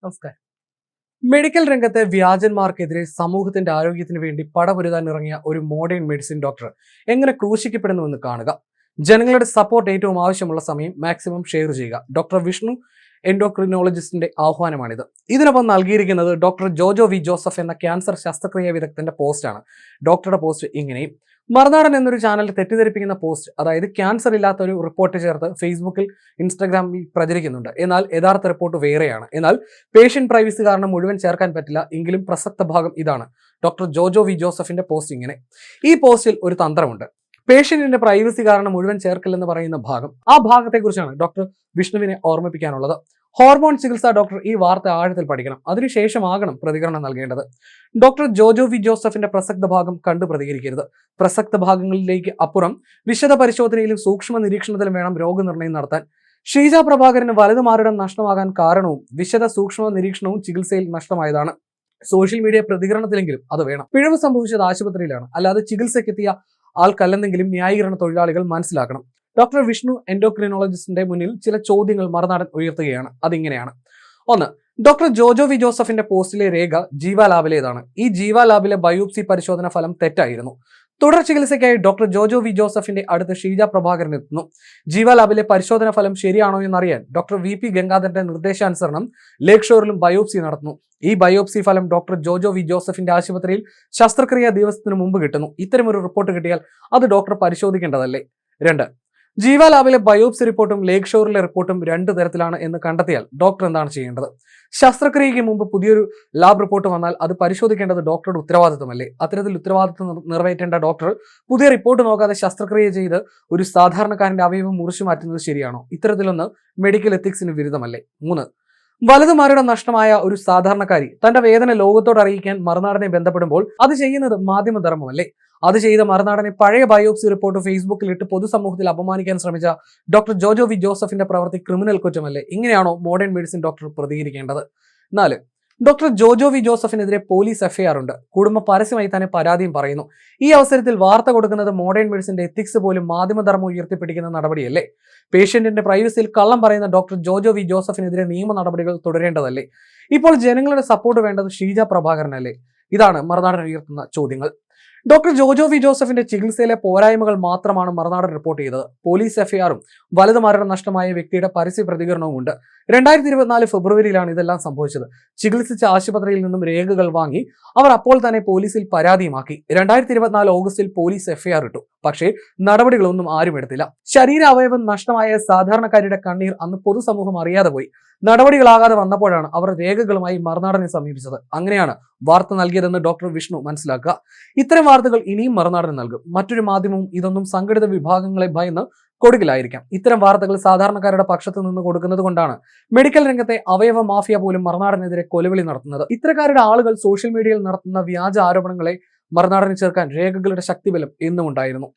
നമസ്കാരം. മെഡിക്കൽ രംഗത്തെ വ്യാജന്മാർക്കെതിരെ സമൂഹത്തിന്റെ ആരോഗ്യത്തിന് വേണ്ടി പടപൊരുതാൻ ഇറങ്ങിയ ഒരു മോഡേൺ മെഡിസിൻ ഡോക്ടർ എങ്ങനെ ക്രൂശിക്കപ്പെടുന്നുവെന്ന് കാണുക. ജനങ്ങളുടെ സപ്പോർട്ട് ഏറ്റവും ആവശ്യമുള്ള സമയം മാക്സിമം ഷെയർ ചെയ്യുക. ഡോക്ടർ വിഷ്ണു എൻഡോക്രിനോളജിസ്റ്റിന്റെ ആഹ്വാനമാണിത്. ഇതിനൊപ്പം നൽകിയിരിക്കുന്നത് ഡോക്ടർ ജോജോ വി ജോസഫ് എന്ന ക്യാൻസർ ശസ്ത്രക്രിയ വിദഗ്ധന്റെ പോസ്റ്റാണ്. ഡോക്ടറുടെ പോസ്റ്റ് ഇങ്ങനെയും: മറുനാടൻ എന്നൊരു ചാനൽ തെറ്റിദ്ധരിപ്പിക്കുന്ന പോസ്റ്റ്, അതായത് ക്യാൻസർ ഇല്ലാത്ത ഒരു റിപ്പോർട്ട് ചേർത്ത് ഫേസ്ബുക്കിൽ ഇൻസ്റ്റാഗ്രാമിൽ പ്രചരിക്കുന്നുണ്ട്. എന്നാൽ യഥാർത്ഥ റിപ്പോർട്ട് വേറെയാണ്. എന്നാൽ പേഷ്യന്റ് പ്രൈവസി കാരണം മുഴുവൻ ചേർക്കാൻ പറ്റില്ല. എങ്കിലും പ്രസക്ത ഭാഗം ഇതാണ്. ഡോക്ടർ ജോജോ വി ജോസഫിന്റെ പോസ്റ്റ് ഇങ്ങനെ: ഈ പോസ്റ്റിൽ ഒരു തന്ത്രമുണ്ട്. പേഷ്യന്റിന്റെ പ്രൈവസി കാരണം മുഴുവൻ ചേർക്കില്ലെന്ന് പറയുന്ന ഭാഗം, ആ ഭാഗത്തെക്കുറിച്ചാണ് ഡോക്ടർ വിഷ്ണുവിനെ ഓർമ്മിപ്പിക്കാനുള്ളത്. ഹോർമോൺ ചികിത്സാ ഡോക്ടർ ഈ വാർത്ത ആഴത്തിൽ പഠിക്കണം. അതിനുശേഷമാകണം പ്രതികരണം നൽകേണ്ടത്. ഡോക്ടർ ജോജോ വി ജോസഫിന്റെ പ്രസക്ത ഭാഗം കണ്ടു പ്രതികരിക്കരുത്. പ്രസക്ത ഭാഗങ്ങളിലേക്ക് അപ്പുറം വിശദ പരിശോധനയിലും സൂക്ഷ്മ നിരീക്ഷണത്തിലും വേണം രോഗനിർണയം നടത്താൻ. ഷീജ പ്രഭാകരന് വലതുമാറിടം നഷ്ടമാകാൻ കാരണവും വിശദ സൂക്ഷ്മ നിരീക്ഷണവും ചികിത്സയിൽ നഷ്ടമായതാണ്. സോഷ്യൽ മീഡിയ പ്രതികരണത്തിലെങ്കിലും അത് വേണം. പിഴവ് സംഭവിച്ചത് ആശുപത്രിയിലാണ്, അല്ലാതെ ചികിത്സയ്ക്കെത്തിയ ആൾക്കല്ലെന്നെങ്കിലും ന്യായീകരണ തൊഴിലാളികൾ മനസ്സിലാക്കണം. ഡോക്ടർ വിഷ്ണു എൻഡോക്രിനോളജിസ്റ്റിന്റെ മുന്നിൽ ചില ചോദ്യങ്ങൾ മറുനാടൻ ഉയർത്തുകയാണ്. അതിങ്ങനെയാണ്: 1. ഡോക്ടർ ജോജോ വി ജോസഫിന്റെ പോസ്റ്റിലെ രേഖ ജീവ ലാബിലേതാണ്. ഈ ജീവ ലാബിലെ ബയോപ്സി പരിശോധന ഫലം തെറ്റായിരുന്നു. തുടർ ചികിത്സയ്ക്കായി ഡോക്ടർ ജോജോ വി ജോസഫിന്റെ അടുത്ത് ഷീജ പ്രഭാകരൻ എത്തുന്നു. ജീവ ലാബിലെ പരിശോധന ഫലം ശരിയാണോ എന്നറിയാൻ ഡോക്ടർ വി ഗംഗാധരന്റെ നിർദ്ദേശാനുസരണം ലേക്ക് ഷോറിലും ബയോപ്സി നടത്തുന്നു. ഈ ബയോപ്സി ഫലം ഡോക്ടർ ജോജോ വി ജോസഫിന്റെ ആശുപത്രിയിൽ ശസ്ത്രക്രിയ ദിവസത്തിന് മുമ്പ് കിട്ടുന്നു. ഇത്തരമൊരു റിപ്പോർട്ട് കിട്ടിയാൽ അത് ഡോക്ടർ പരിശോധിക്കേണ്ടതല്ലേ? 2. ജീവ ലാബിലെ ബയോപ്സി റിപ്പോർട്ടും ലേക്ക് ഷോറിലെ റിപ്പോർട്ടും രണ്ട് തരത്തിലാണ് എന്ന് കണ്ടെത്തിയാൽ ഡോക്ടർ എന്താണ് ചെയ്യേണ്ടത്? ശസ്ത്രക്രിയയ്ക്ക് മുമ്പ് പുതിയൊരു ലാബ് റിപ്പോർട്ട് വന്നാൽ അത് പരിശോധിക്കേണ്ടത് ഡോക്ടറുടെ ഉത്തരവാദിത്വമല്ലേ? അത്തരത്തിൽ ഉത്തരവാദിത്വം നിറവേറ്റേണ്ട ഡോക്ടർ പുതിയ റിപ്പോർട്ട് നോക്കാതെ ശസ്ത്രക്രിയ ചെയ്ത് ഒരു സാധാരണക്കാരന്റെ അവയവം മുറിച്ചു മാറ്റുന്നത് ശരിയാണോ? ഇത്തരത്തിലൊന്ന് മെഡിക്കൽ എത്തിക്സിന് വിരുദ്ധമല്ലേ? 3. വലതുമാരുടെ നഷ്ടമായ ഒരു സാധാരണക്കാരി തന്റെ വേദന ലോകത്തോട് അറിയിക്കാൻ മറുനാടനെ ബന്ധപ്പെടുമ്പോൾ അത് ചെയ്യുന്നത് മാധ്യമധർമ്മമല്ലേ? അത് ചെയ്ത മറുനാടനെ പഴയ ബയോപ്സി റിപ്പോർട്ട് ഫേസ്ബുക്കിൽ ഇട്ട് പൊതുസമൂഹത്തിൽ അപമാനിക്കാൻ ശ്രമിച്ച ഡോക്ടർ ജോജോ വി ജോസഫിന്റെ പ്രവൃത്തി ക്രിമിനൽ കുറ്റമല്ലേ? ഇങ്ങനെയാണോ മോഡേൺ മെഡിസിൻ ഡോക്ടർ പ്രതികരിക്കേണ്ടത്? 4. ഡോക്ടർ ജോജോ വി ജോസഫിനെതിരെ പോലീസ് എഫ്ഐആർ ഉണ്ട്. കുടുംബം പരസ്യമായി തന്നെ പരാതിയും പറയുന്നു. ഈ അവസരത്തിൽ വാർത്ത കൊടുക്കുന്നത് മോഡേൺ മെഡിസിന്റെ എത്തിക്സ് പോലും മാധ്യമധർമ്മം ഉയർത്തിപ്പിടിക്കുന്ന നടപടിയല്ലേ? പേഷ്യന്റിന്റെ പ്രൈവസിയിൽ കള്ളം പറയുന്ന ഡോക്ടർ ജോജോ വി ജോസഫിനെതിരെ നിയമ നടപടികൾ തുടരേണ്ടതല്ലേ? ഇപ്പോൾ ജനങ്ങളുടെ സപ്പോർട്ട് വേണ്ടത് ഷീജ പ്രഭാകരനല്ലേ? ഇതാണ് മറുനാടൻ ഉയർത്തുന്ന ചോദ്യങ്ങൾ. ഡോക്ടർ ജോജോ വി ജോസഫിന്റെ ചികിത്സയിലെ പോരായ്മകൾ മാത്രമാണ് മറുനാടൻ റിപ്പോർട്ട് ചെയ്തത്. പോലീസ് എഫ്ഐആറും വലതുമാരുടെ നഷ്ടമായ വ്യക്തിയുടെ പരസ്യ പ്രതികരണവും ഉണ്ട്. 2024 ഫെബ്രുവരിയിലാണ് ഇതെല്ലാം സംഭവിച്ചത്. ചികിത്സിച്ച ആശുപത്രിയിൽ നിന്നും രേഖകൾ വാങ്ങി അവർ അപ്പോൾ തന്നെ പോലീസിൽ പരാതിയുമാക്കി. 2024 ഓഗസ്റ്റിൽ പോലീസ് എഫ്ഐആർ ഇട്ടു. പക്ഷേ നടപടികളൊന്നും ആരും എടുത്തില്ല. ശരീര അവയവം നഷ്ടമായ സാധാരണക്കാരുടെ കണ്ണീർ അന്ന് പൊതുസമൂഹം അറിയാതെ പോയി. നടപടികളാകാതെ വന്നപ്പോഴാണ് അവർ രേഖകളുമായി മറുനാടനെ സമീപിച്ചത്. അങ്ങനെയാണ് വാർത്ത നൽകിയതെന്ന് ഡോക്ടർ വിഷ്ണു മനസ്സിലാക്കുക. ഇത്തരം വാർത്തകൾ ഇനിയും മറുനാടൻ നൽകും. മറ്റൊരു മാധ്യമവും ഇതൊന്നും സംഘടിത വിഭാഗങ്ങളെ ഭയന്ന് കൊടുക്കില്ലായിരിക്കാം. ഇത്തരം വാർത്തകൾ സാധാരണക്കാരുടെ പക്ഷത്ത് നിന്ന് കൊടുക്കുന്നത് കൊണ്ടാണ് മെഡിക്കൽ രംഗത്തെ അവയവ മാഫിയ പോലും മറുനാടനെതിരെ കൊലവിളി നടത്തുന്നത്. ഇത്തരക്കാരുടെ ആളുകൾ സോഷ്യൽ മീഡിയയിൽ നടത്തുന്ന വ്യാജ ആരോപണങ്ങളെ മറുനാടന് ചേർക്കാൻ രേഖകളുടെ ശക്തിബലം എന്നും ഉണ്ടായിരുന്നു.